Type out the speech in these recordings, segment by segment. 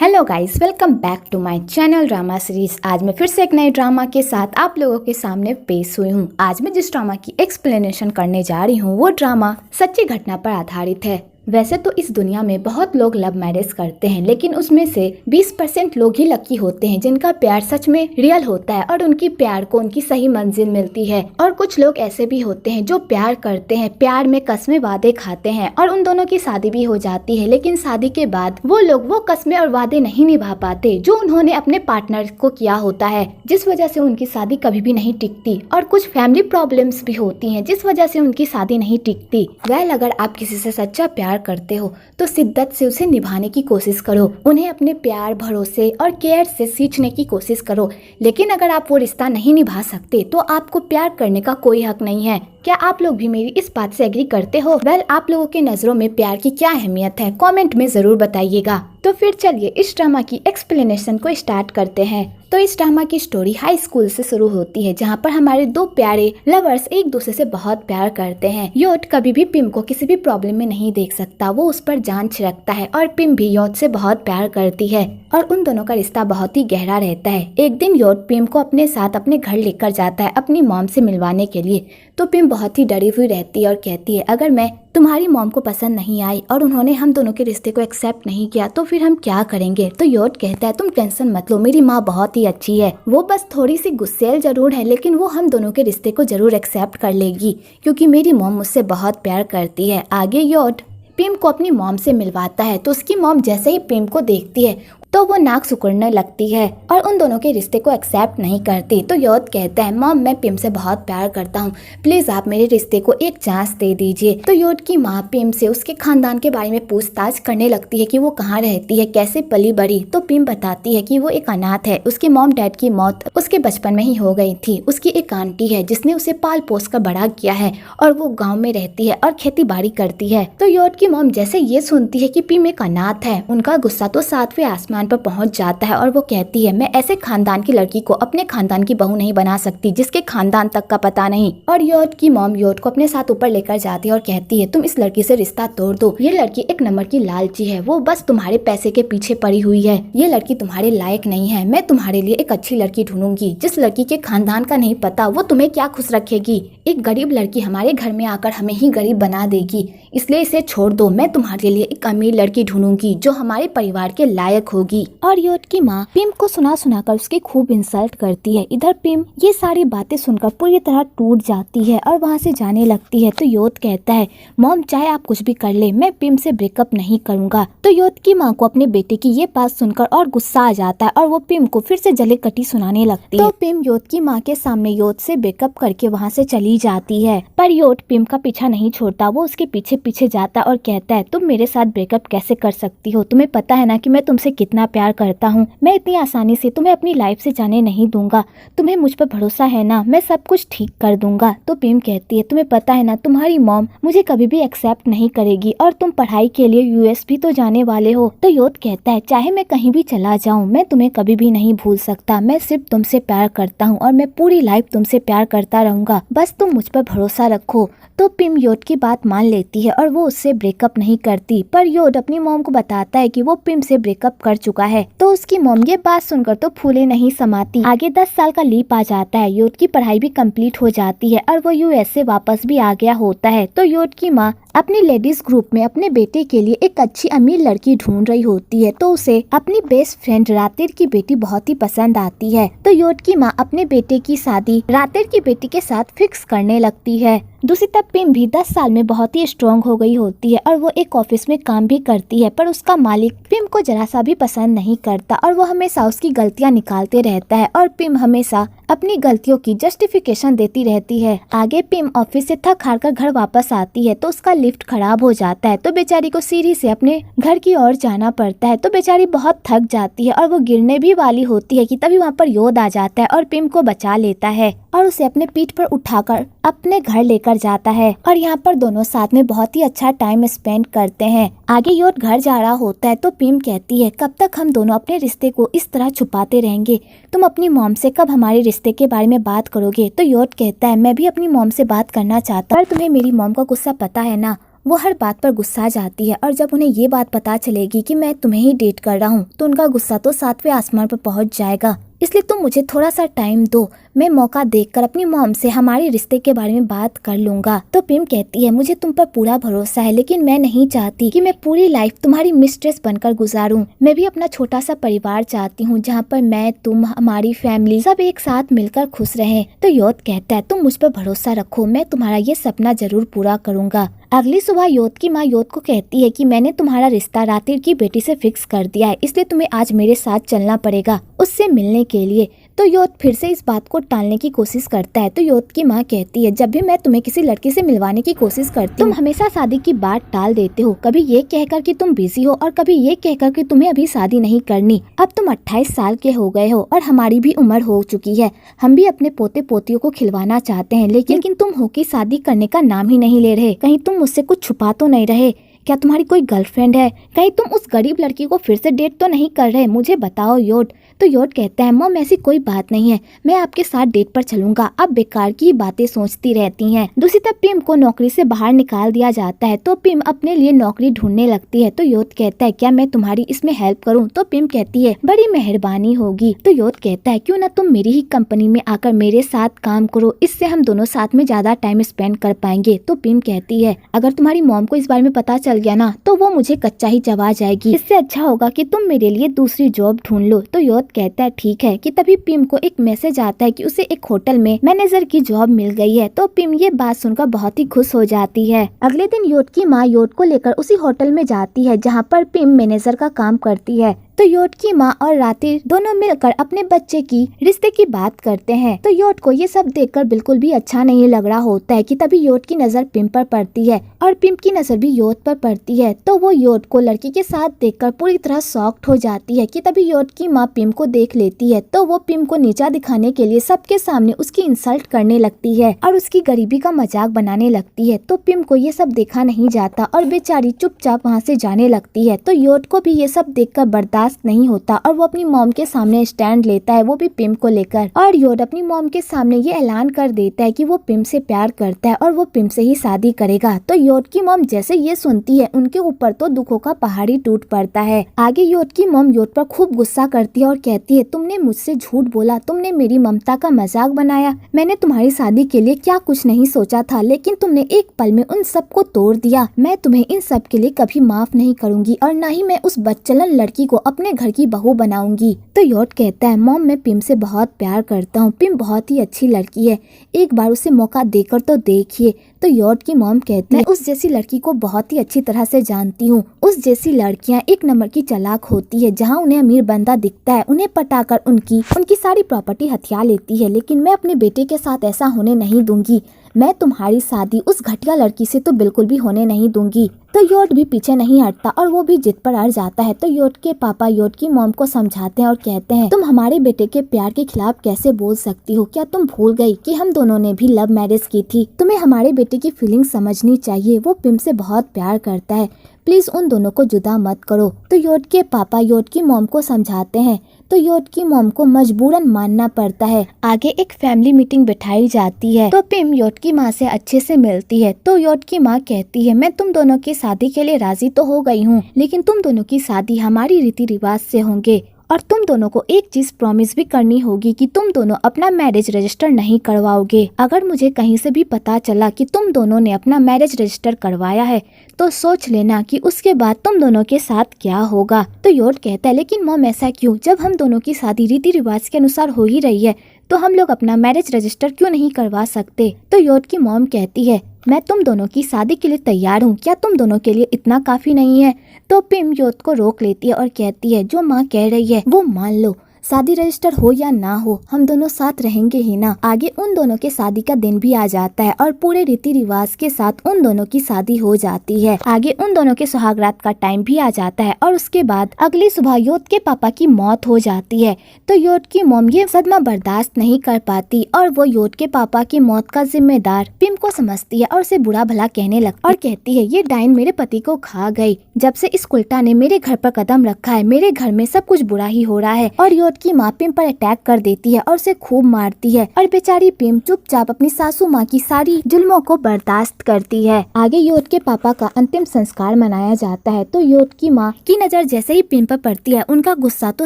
Hello guys, welcome back to my channel drama series. आज मैं फिर से एक नए ड्रामा के साथ आप लोगों के सामने पेश हुई हूँ। आज मैं जिस ड्रामा की एक्सप्लेनेशन करने जा रही हूँ वो ड्रामा सच्ची घटना पर आधारित है। वैसे तो इस दुनिया में बहुत लोग लव मैरिज करते हैं, लेकिन उसमें से 20% लोग ही लकी होते हैं जिनका प्यार सच में रियल होता है और उनकी प्यार को उनकी सही मंजिल मिलती है। और कुछ लोग ऐसे भी होते हैं जो प्यार करते हैं, प्यार में कस्में वादे खाते हैं और उन दोनों की शादी भी हो जाती है, लेकिन शादी के बाद वो लोग वो कस्में और वादे नहीं निभा पाते जो उन्होंने अपने पार्टनर को किया होता है, जिस वजह से उनकी शादी कभी भी नहीं टिकती। और कुछ फैमिली प्रॉब्लम्स भी होती हैं जिस वजह से उनकी शादी नहीं टिकती। वेल, अगर आप किसी से सच्चा प्यार करते हो तो शिद्दत से उसे निभाने की कोशिश करो, उन्हें अपने प्यार, भरोसे और केयर से सींचने की कोशिश करो। लेकिन अगर आप वो रिश्ता नहीं निभा सकते तो आपको प्यार करने का कोई हक नहीं है। क्या आप लोग भी मेरी इस बात से एग्री करते हो? वेल, आप लोगों के नजरों में प्यार की क्या अहमियत है, कमेंट में जरूर बताइएगा। तो फिर चलिए इस ड्रामा की एक्सप्लेनेशन को स्टार्ट करते हैं। तो इस ड्रामा की स्टोरी हाई स्कूल से शुरू होती है, जहाँ पर हमारे दो प्यारे लवर्स एक दूसरे से बहुत प्यार करते हैं। योट कभी भी पिम को किसी भी प्रॉब्लम में नहीं देख सकता, वो उस पर जान छिड़कता है और पिम भी योट से बहुत प्यार करती है और उन दोनों का रिश्ता बहुत ही गहरा रहता है। एक दिन योट पिम को अपने साथ अपने घर लेकर जाता है अपनी मॉम से मिलवाने के लिए। तो पिम बहुत ही डरी हुई रहती है और कहती है, अगर मैं तुम्हारी मॉम को पसंद नहीं आई और उन्होंने हम दोनों के रिश्ते को एक्सेप्ट नहीं किया तो फिर हम क्या करेंगे? तो योट कहता है, तुम टेंशन मत लो, मेरी माँ बहुत ही अच्छी है, वो बस थोड़ी सी गुस्सैल जरूर है, लेकिन वो हम दोनों के रिश्ते को जरूर एक्सेप्ट कर लेगी क्योंकि मेरी मॉम मुझसे बहुत प्यार करती है। आगे योट पिम को अपनी मॉम से मिलवाता है तो उसकी मॉम जैसे ही पिम को देखती है तो वो नाक सिकुड़ने लगती है और उन दोनों के रिश्ते को एक्सेप्ट नहीं करती। तो योट कहता है, मॉम मैं पिम से बहुत प्यार करता हूँ, प्लीज आप मेरे रिश्ते को एक चांस दे दीजिए। तो योट की माँ पिम से उसके खानदान के बारे में पूछताछ करने लगती है कि वो कहाँ रहती है, कैसे पली बड़ी। तो पिम बताती है कि वो एक अनाथ है, उसके मॉम डैड की मौत उसके बचपन में ही हो गई थी। उसकी एक आंटी है जिसने उसे पाल पोस कर बड़ा किया है और वो गाँव में रहती है और खेती बाड़ी करती है। तो योट की मॉम जैसे ये सुनती है कि पिम एक अनाथ है, उनका गुस्सा तो सातवें आसमान पर पहुंच जाता है और वो कहती है, मैं ऐसे खानदान की लड़की को अपने खानदान की बहू नहीं बना सकती जिसके खानदान तक का पता नहीं। और योट की मॉम योट को अपने साथ ऊपर लेकर जाती है और कहती है, तुम इस लड़की से रिश्ता तोड़ दो, ये लड़की एक नंबर की लालची है, वो बस तुम्हारे पैसे के पीछे पड़ी हुई है, ये लड़की तुम्हारे लायक नहीं है। मैं तुम्हारे लिए एक अच्छी लड़की ढूंढूंगी, जिस लड़की के खानदान का नहीं पता वो तुम्हें क्या खुश रखेगी। एक गरीब लड़की हमारे घर में आकर हमें ही गरीब बना देगी, इसलिए इसे छोड़ दो। मैं तुम्हारे लिए एक अमीर लड़की ढूंढूंगी जो हमारे परिवार के लायक होगी। और योट की माँ पिम को सुना सुनाकर उसकी खूब इंसल्ट करती है। इधर पिम ये सारी बातें सुनकर पूरी तरह टूट जाती है और वहाँ से जाने लगती है। तो योट कहता है, मॉम चाहे आप कुछ भी कर ले, मैं पिम से ब्रेकअप नहीं करूंगा। तो योट की माँ को अपने बेटे की ये बात सुनकर और गुस्सा आ जाता है और वो पिम को फिर से जले कटी सुनाने लगती है। तो पिम योट की माँ के सामने योट से ब्रेकअप करके वहाँ से चली जाती है, पर योट पिम का पीछा नहीं छोड़ता, वो उसके पीछे पीछे जाता और कहता है, तुम मेरे साथ ब्रेकअप कैसे कर सकती हो? तुम्हें पता है ना कि मैं तुमसे कितना प्यार करता हूँ, मैं इतनी आसानी से तुम्हें अपनी लाइफ से जाने नहीं दूंगा, तुम्हें मुझ पर भरोसा है ना, मैं सब कुछ ठीक कर दूंगा। तो पिम कहती है, तुम्हें पता है ना तुम्हारी मॉम मुझे कभी भी एक्सेप्ट नहीं करेगी और तुम पढ़ाई के लिए यूएस भी तो जाने वाले हो। तो योट कहता है, चाहे मैं कहीं भी चला जाऊँ मैं तुम्हें कभी भी नहीं भूल सकता, मैं सिर्फ तुमसे प्यार करता हूँ और मैं पूरी लाइफ तुमसे प्यार करता रहूंगा, बस तुम मुझ पर भरोसा रखो। तो पिम योट की बात मान लेती है और वो उससे ब्रेकअप नहीं करती, पर योट अपनी मॉम को बताता है कि वो पिम से ब्रेकअप कर चुका है। तो उसकी मॉम ये बात सुनकर तो फूले नहीं समाती। आगे 10 साल का लीप आ जाता है, योट की पढ़ाई भी कंप्लीट हो जाती है और वो यूएस से वापस भी आ गया होता है। तो योट की माँ अपनी लेडीज ग्रुप में अपने बेटे के लिए एक अच्छी अमीर लड़की ढूंढ रही होती है। तो उसे अपनी बेस्ट फ्रेंड रातिर की बेटी बहुत ही पसंद आती है। तो योट की माँ अपने बेटे की शादी रातिर की बेटी के साथ फिक्स करने लगती है। दूसरी तरफ पिम भी 10 साल में बहुत ही स्ट्रॉन्ग हो गई होती है और वो एक ऑफिस में काम भी करती है, पर उसका मालिक पिम को जरा सा भी पसंद नहीं करता और वो हमेशा उसकी गलतियां निकालते रहता है और पिम हमेशा अपनी गलतियों की जस्टिफिकेशन देती रहती है। आगे पिम ऑफिस से थक हार कर घर वापस आती है तो उसका लिफ्ट खराब हो जाता है, तो बेचारी को सीढ़ी से अपने घर की ओर जाना पड़ता है। तो बेचारी बहुत थक जाती है और वो गिरने भी वाली होती है कि तभी वहाँ पर योट आ जाता है और पिम को बचा लेता है और उसे अपने पीठ पर उठाकर अपने घर लेकर जाता है और यहाँ पर दोनों साथ में बहुत ही अच्छा टाइम स्पेंड करते हैं। आगे योट घर जा रहा होता है तो पिम कहती है, कब तक हम दोनों अपने रिश्ते को इस तरह छुपाते रहेंगे? तुम अपनी मॉम से कब हमारे रिश्ते के बारे में बात करोगे? तो योट कहता है, मैं भी अपनी मॉम से बात करना चाहता, पर तुम्हें मेरी मॉम का गुस्सा पता है ना, वो हर बात पर गुस्सा जाती है और जब उन्हें ये बात पता चलेगी कि मैं तुम्हें ही डेट कर रहा हूँ तो उनका गुस्सा तो 7वें आसमान पर पहुँच जाएगा। इसलिए तुम मुझे थोड़ा सा टाइम दो, मैं मौका देखकर अपनी मॉम से हमारे रिश्ते के बारे में बात कर लूंगा। तो पिम कहती है मुझे तुम पर पूरा भरोसा है, लेकिन मैं नहीं चाहती कि मैं पूरी लाइफ तुम्हारी मिस्ट्रेस बनकर गुजारूं। मैं भी अपना छोटा सा परिवार चाहती हूँ जहाँ पर मैं, तुम, हमारी फैमिली सब एक साथ मिलकर खुश रहें। तो योत कहता है तुम मुझ पर भरोसा रखो, मैं तुम्हारा ये सपना जरूर पूरा करूंगा। अगली सुबह योत की माँ योत को कहती है कि मैंने तुम्हारा रिश्ता रातिर की बेटी से फिक्स कर दिया है, इसलिए तुम्हें आज मेरे साथ चलना पड़ेगा उससे मिलने के लिए। तो योत फिर से इस बात को टालने की कोशिश करता है। तो योत की माँ कहती है जब भी मैं तुम्हें किसी लड़की से मिलवाने की कोशिश करती हूँ तुम हमेशा शादी की बात टाल देते हो, कभी ये कहकर कि तुम बिजी हो और कभी ये कहकर कि तुम्हें अभी शादी नहीं करनी। अब तुम 28 साल के हो गए हो और हमारी भी उम्र हो चुकी है, हम भी अपने पोते पोतियों को खिलवाना चाहते हैं, लेकिन तुम हो कि शादी करने का नाम ही नहीं ले रहे। कहीं तुम मुझसे कुछ छुपा तो नहीं रहे? क्या तुम्हारी कोई गर्लफ्रेंड है? कहीं तुम उस गरीब लड़की को फिर से डेट तो नहीं कर रहे? मुझे बताओ योट। तो योट कहता है मॉम ऐसी कोई बात नहीं है, मैं आपके साथ डेट पर चलूंगा, आप बेकार की बातें सोचती रहती हैं। दूसरी तरफ पिम को नौकरी से बाहर निकाल दिया जाता है तो पिम अपने लिए नौकरी ढूंढने लगती है। तो योट कहता है क्या मैं तुम्हारी इसमें हेल्प करूं? तो पिम कहती है बड़ी मेहरबानी होगी। तो योट कहता है क्यों ना तुम मेरी ही कंपनी में आकर मेरे साथ काम करो, इससे हम दोनों साथ में ज्यादा टाइम स्पेंड कर पाएंगे। तो पिम कहती है अगर तुम्हारी मॉम को इस बारे में पता चल गया ना तो वो मुझे कच्चा ही चबा जाएगी, इससे अच्छा होगा कि तुम मेरे लिए दूसरी जॉब ढूंढ लो। तो योत कहता है ठीक है। कि तभी पिम को एक मैसेज आता है कि उसे एक होटल में मैनेजर की जॉब मिल गई है। तो पिम ये बात सुनकर बहुत ही खुश हो जाती है। अगले दिन योत की माँ योत को लेकर उसी होटल में जाती है जहाँ पर पिम मैनेजर का काम करती है। तो योट की माँ और रातिर दोनों मिलकर अपने बच्चे की रिश्ते की बात करते हैं। तो योट को ये सब देखकर बिल्कुल भी अच्छा नहीं लग रहा होता है कि तभी योट की नजर पिम पर पड़ती है और पिम की नजर भी योट पर पड़ती है। तो वो योट को लड़की के साथ देखकर पूरी तरह शॉक्ड हो जाती है कि तभी योट की माँ पिम को देख लेती है। तो वो पिम को नीचा दिखाने के लिए सबके सामने उसकी इंसल्ट करने लगती है और उसकी गरीबी का मजाक बनाने लगती है। तो पिम को ये सब देखा नहीं जाता और बेचारी चुपचाप वहाँ से जाने लगती है। तो योट को भी ये सब देखकर बर्दाश्त नहीं होता और वो अपनी मॉम के सामने स्टैंड लेता है, वो भी पिम को लेकर। और योट अपनी मॉम के सामने ये ऐलान कर देता है कि वो पिम से प्यार करता है और वो पिम से ही शादी करेगा। तो योट की मॉम जैसे ये सुनती है उनके ऊपर तो दुखों का पहाड़ ही टूट पड़ता है। आगे योट की मॉम योट पर खूब गुस्सा करती है और कहती है तुमने मुझसे झूठ बोला, तुमने मेरी ममता का मजाक बनाया, मैंने तुम्हारी शादी के लिए क्या कुछ नहीं सोचा था, लेकिन तुमने एक पल में उन सबको तोड़ दिया। मैं तुम्हें इन सब के लिए कभी माफ नहीं करूंगी और न ही मैं उस बच्चलन लड़की को अपने घर की बहू बनाऊंगी। तो योट कहता है मॉम मैं पिम से बहुत प्यार करता हूँ, पिम बहुत ही अच्छी लड़की है, एक बार उसे मौका देकर तो देखिए। तो योट की मॉम कहती है मैं उस जैसी लड़की को बहुत ही अच्छी तरह से जानती हूँ, उस जैसी लड़कियाँ एक नंबर की चालाक होती है, जहाँ उन्हें अमीर बंदा दिखता है उन्हें पटाकर उनकी सारी प्रॉपर्टी हथिया लेती है, लेकिन मैं अपने बेटे के साथ ऐसा होने नहीं दूंगी, मैं तुम्हारी शादी उस घटिया लड़की से तो बिल्कुल भी होने नहीं दूंगी। तो योट भी पीछे नहीं हटता और वो भी जिद पर अड़ जाता है। तो योट के पापा योट की मॉम को समझाते हैं और कहते हैं तुम हमारे बेटे के प्यार के खिलाफ कैसे बोल सकती हो, क्या तुम भूल गई कि हम दोनों ने भी लव मैरिज की थी, तुम्हें हमारे बेटे की फीलिंग समझनी चाहिए, वो पिम से बहुत प्यार करता है, प्लीज उन दोनों को जुदा मत करो। तो योट के पापा योट की मॉम को समझाते हैं तो योट की मॉम को मजबूरन मानना पड़ता है। आगे एक फैमिली मीटिंग बिठाई जाती है तो पिम योट की माँ से अच्छे से मिलती है। तो योट की माँ कहती है मैं तुम दोनों की शादी के लिए राजी तो हो गई हूँ, लेकिन तुम दोनों की शादी हमारी रीति रिवाज से होंगे और तुम दोनों को एक चीज प्रॉमिस भी करनी होगी कि तुम दोनों अपना मैरिज रजिस्टर नहीं करवाओगे। अगर मुझे कहीं से भी पता चला कि तुम दोनों ने अपना मैरिज रजिस्टर करवाया है तो सोच लेना कि उसके बाद तुम दोनों के साथ क्या होगा। तो योट कहता है लेकिन मॉम ऐसा क्यों, जब हम दोनों की शादी रीति रिवाज के अनुसार हो ही रही है तो हम लोग अपना मैरिज रजिस्टर क्यों नहीं करवा सकते। तो योट की मॉम कहती है मैं तुम दोनों की शादी के लिए तैयार हूँ, क्या तुम दोनों के लिए इतना काफी नहीं है। तो पिम योट को रोक लेती है और कहती है जो माँ कह रही है वो मान लो, शादी रजिस्टर हो या ना हो हम दोनों साथ रहेंगे ही ना। आगे उन दोनों के शादी का दिन भी आ जाता है और पूरे रीति रिवाज के साथ उन दोनों की शादी हो जाती है। आगे उन दोनों के सुहाग रात का टाइम भी आ जाता है और उसके बाद अगली सुबह योट के पापा की मौत हो जाती है। तो योट की मॉम ये सदमा बर्दाश्त नहीं कर पाती और वो योट के पापा की मौत का जिम्मेदार पिम को समझती है और उसे बुरा भला कहने लगती और कहती है ये डाइन मेरे पति को खा गई, जब से इस उल्टा ने मेरे घर पर कदम रखा है मेरे घर में सब कुछ बुरा ही हो रहा है। और योट योट की माँ पिम पर अटैक कर देती है और उसे खूब मारती है और बेचारी पिम चुपचाप अपनी सासू माँ की सारी जुल्मों को बर्दाश्त करती है। आगे योट के पापा का अंतिम संस्कार मनाया जाता है तो योट की माँ की नजर जैसे ही पिम पर पड़ती है उनका गुस्सा तो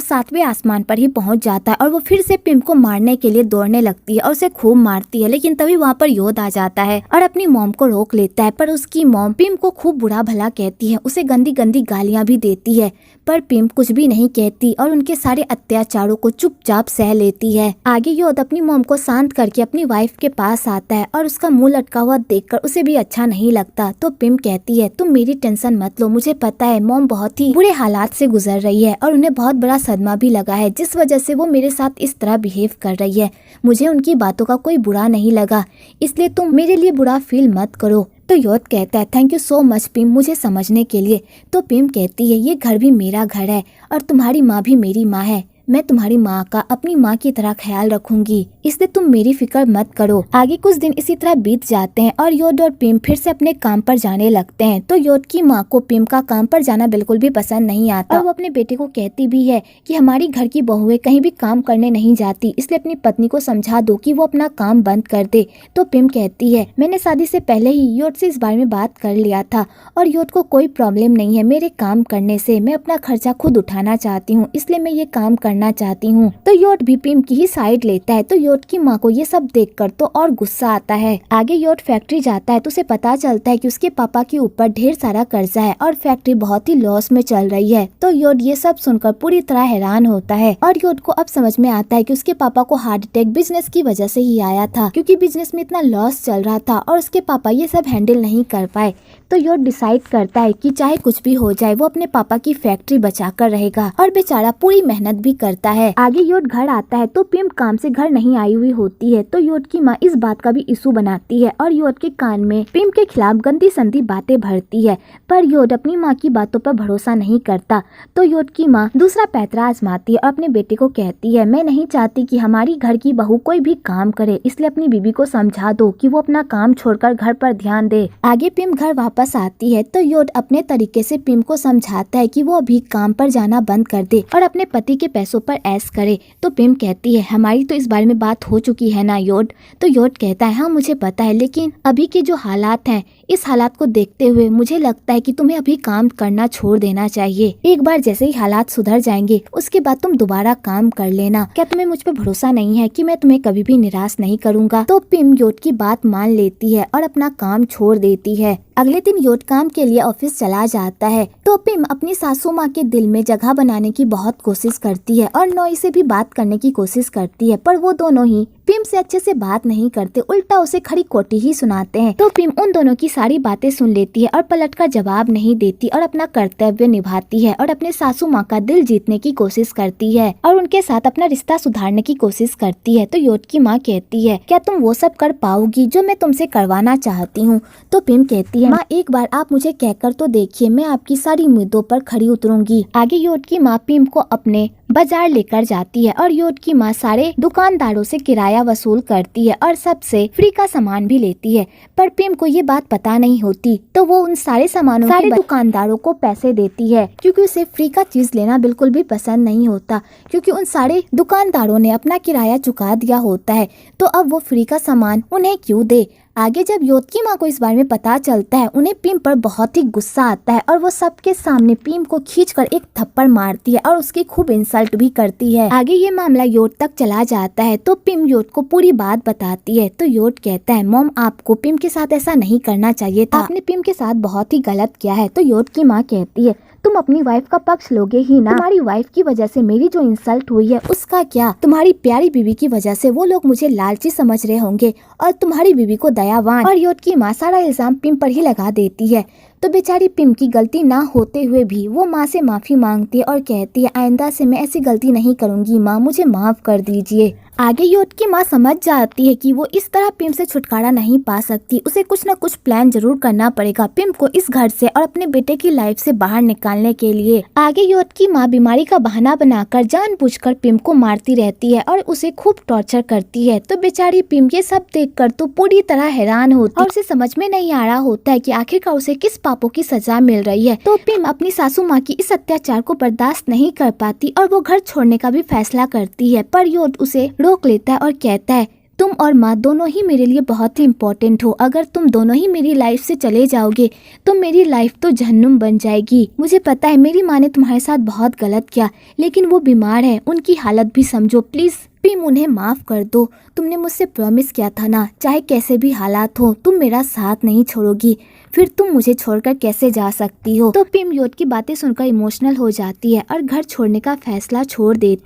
7वें आसमान पर ही पहुंच जाता है और वो फिर से पिम को मारने के लिए दौड़ने लगती है और उसे खूब मारती है। लेकिन तभी वहाँ पर योट आ जाता है और अपनी मॉम को रोक लेता है, पर उसकी मॉम पिम को खूब बुरा भला कहती है, उसे गंदी गंदी गालियाँ भी देती है, पर पिम कुछ भी नहीं कहती और उनके सारे अत्याचारों को चुपचाप सह लेती है। आगे योट अपनी मॉम को शांत करके अपनी वाइफ के पास आता है और उसका मुंह लटका हुआ देखकर उसे भी अच्छा नहीं लगता। तो पिम कहती है, तुम मेरी टेंशन मत लो, मुझे पता है मॉम बहुत ही बुरे हालात से गुजर रही है और उन्हें बहुत बड़ा सदमा भी लगा है जिस वजह से वो मेरे साथ इस तरह बिहेव कर रही है। मुझे उनकी बातों का कोई बुरा नहीं लगा, इसलिए तुम मेरे लिए बुरा फील मत करो। तो योट कहता है, thank you so much Pym मुझे समझने के लिए। तो पिम कहती है, ये घर भी मेरा घर है और तुम्हारी माँ भी मेरी माँ है, मैं तुम्हारी माँ का अपनी माँ की तरह ख्याल रखूंगी, इसलिए तुम मेरी फिक्र मत करो। आगे कुछ दिन इसी तरह बीत जाते हैं और योट और पिम फिर से अपने काम पर जाने लगते हैं। तो योट की माँ को पिम का काम पर जाना बिल्कुल भी पसंद नहीं आता और वो अपने बेटे को कहती भी है कि हमारी घर की बहुएं कहीं भी काम करने नहीं जाती, इसलिए अपनी पत्नी को समझा दो कि वो अपना काम बंद कर दे। तो पिम कहती है, मैंने शादी से पहले ही योट से इस बारे में बात कर लिया था और योट को कोई प्रॉब्लम नहीं है मेरे काम करने से, मैं अपना खर्चा खुद उठाना चाहती हूँ, इसलिए मैं ये काम करना चाहती हूँ। तो योट भी पिम की ही साइड लेता है। तो योट की माँ को ये सब देखकर तो और गुस्सा आता है। आगे योट फैक्ट्री जाता है तो उसे पता चलता है कि उसके पापा के ऊपर ढेर सारा कर्जा है और फैक्ट्री बहुत ही लॉस में चल रही है। तो योट ये सब सुनकर पूरी तरह हैरान होता है और योट को अब समझ में आता है कि उसके पापा को हार्ट अटैक बिजनेस की वजह से ही आया था, क्योंकि बिजनेस में इतना लॉस चल रहा था और उसके पापा ये सब हैंडल नहीं कर पाए। तो योट डिसाइड करता है कि चाहे कुछ भी हो जाए वो अपने पापा की फैक्ट्री बचाकर रहेगा और बेचारा पूरी मेहनत भी करता है। आगे योट घर आता है तो पिम काम से घर नहीं आई हुई होती है। तो योट की माँ इस बात का भी इशू बनाती है और योट के कान में पिम के खिलाफ गंदी संदी बातें भरती है, पर योट अपनी माँ की बातों पर भरोसा नहीं करता। तो योट की माँ दूसरा पैतरा आजमाती है और अपने बेटे को कहती है, मैं नहीं चाहती कि हमारी घर की बहू कोई भी काम करे, इसलिए अपनी बीबी को समझा दो कि वो अपना काम छोड़कर घर पर ध्यान दे। आगे पिम घर वापस आती है तो योट अपने तरीके से पिम को समझाता है कि वो अभी काम पर जाना बंद कर दे और अपने पति के पैसों पर ऐश करे। तो पिम कहती है, हमारी तो इस बारे में बात हो चुकी है ना योट। तो योट कहता है, हाँ मुझे पता है, लेकिन अभी के जो हालात हैं इस हालात को देखते हुए मुझे लगता है कि तुम्हें अभी काम करना छोड़ देना चाहिए। एक बार जैसे ही हालात सुधर जाएंगे उसके बाद तुम दोबारा काम कर लेना। क्या तुम्हें मुझ पर भरोसा नहीं है कि मैं तुम्हें कभी भी निराश नहीं करूँगा। तो पिम योट की बात मान लेती है और अपना काम छोड़ देती है। अगले दिन योट काम के लिए ऑफिस चला जाता है तो पिम अपनी सासू माँ के दिल में जगह बनाने की बहुत कोशिश करती है और नोई से भी बात करने की कोशिश करती है, पर वो दोनों ही पिम से अच्छे से बात नहीं करते, उल्टा उसे खड़ी खोटी ही सुनाते हैं। तो पिम उन दोनों की सारी बातें सुन लेती है और पलटकर जवाब नहीं देती और अपना कर्तव्य निभाती है और अपने सासू माँ का दिल जीतने की कोशिश करती है और उनके साथ अपना रिश्ता सुधारने की कोशिश करती है। तो योट की माँ कहती है, क्या तुम वो सब कर पाओगी जो मैं तुमसे करवाना चाहती हूँ। तो पिम कहती है, माँ एक बार आप मुझे कहकर तो देखिए, मैं आपकी सारी उम्मीदों पर खड़ी उतरूंगी। आगे योट की माँ पिम को अपने बाजार लेकर जाती है और योट की माँ सारे दुकानदारों से किराया वसूल करती है और सबसे फ्री का सामान भी लेती है, पर पिम को ये बात पता नहीं होती। तो वो उन सारे सामानों के दुकानदारों को पैसे देती है, क्योंकि उसे फ्री का चीज लेना बिल्कुल भी पसंद नहीं होता, क्योंकि उन सारे दुकानदारों ने अपना किराया चुका दिया होता है, तो अब वो फ्री का सामान उन्हें क्यों दे। आगे जब योट की माँ को इस बारे में पता चलता है उन्हें पिम पर बहुत ही गुस्सा आता है और वो सबके सामने पिम को खींचकर एक थप्पड़ मारती है और उसकी खूब इंसल्ट भी करती है। आगे ये मामला योट तक चला जाता है तो पिम योट को पूरी बात बताती है। तो योट कहता है, मॉम आपको पिम के साथ ऐसा नहीं करना चाहिए था, आपने पिम के साथ बहुत ही गलत किया है। तो योट की माँ कहती है, तुम अपनी वाइफ का पक्ष लोगे ही ना, तुम्हारी वाइफ की वजह से मेरी जो इंसल्ट हुई है उसका क्या, तुम्हारी प्यारी बीवी की वजह से वो लोग मुझे लालची समझ रहे होंगे और तुम्हारी बीवी को दयावान। और योट की माँ सारा इल्जाम पिम पर ही लगा देती है। तो बेचारी पिम की गलती ना होते हुए भी वो माँ से माफी मांगती है और कहती है, आइंदा से मैं ऐसी गलती नहीं करूंगी माँ, मुझे माफ कर दीजिए। आगे योट की माँ समझ जाती है कि वो इस तरह पिम से छुटकारा नहीं पा सकती, उसे कुछ न कुछ प्लान जरूर करना पड़ेगा पिम को इस घर से और अपने बेटे की लाइफ से बाहर निकालने के लिए। आगे योट की माँ बीमारी का बहाना बनाकर जानबूझकर पिम को मारती रहती है और उसे खूब टॉर्चर करती है। तो बेचारी पिम ये सब देखकर तो पूरी तरह हैरान होती है और उसे समझ में नहीं आ रहा होता है कि आखिरकार उसे किस पापों की सजा मिल रही है। तो पिम अपनी सासू माँ की इस अत्याचार को बर्दाश्त नहीं कर पाती और वो घर छोड़ने का भी फैसला करती है, पर योद उसे रोक लेता है और कहता है तुम और माँ दोनों ही मेरे लिए बहुत ही इम्पोर्टेंट हो। अगर तुम दोनों ही मेरी लाइफ से चले जाओगे तो मेरी लाइफ तो जहन्नुम बन जाएगी। मुझे पता है मेरी माँ ने तुम्हारे साथ बहुत गलत किया, लेकिन वो बीमार है, उनकी हालत भी समझो प्लीज। पिम उन्हें माफ कर दो, तुमने मुझसे प्रॉमिस किया था ना, चाहे कैसे भी हालात हो तुम मेरा साथ नहीं छोड़ोगी, फिर तुम मुझे छोड़कर कैसे जा सकती हो। तो पिम योद की बातें सुनकर इमोशनल हो जाती है और घर छोड़ने का फैसला छोड़ देती है।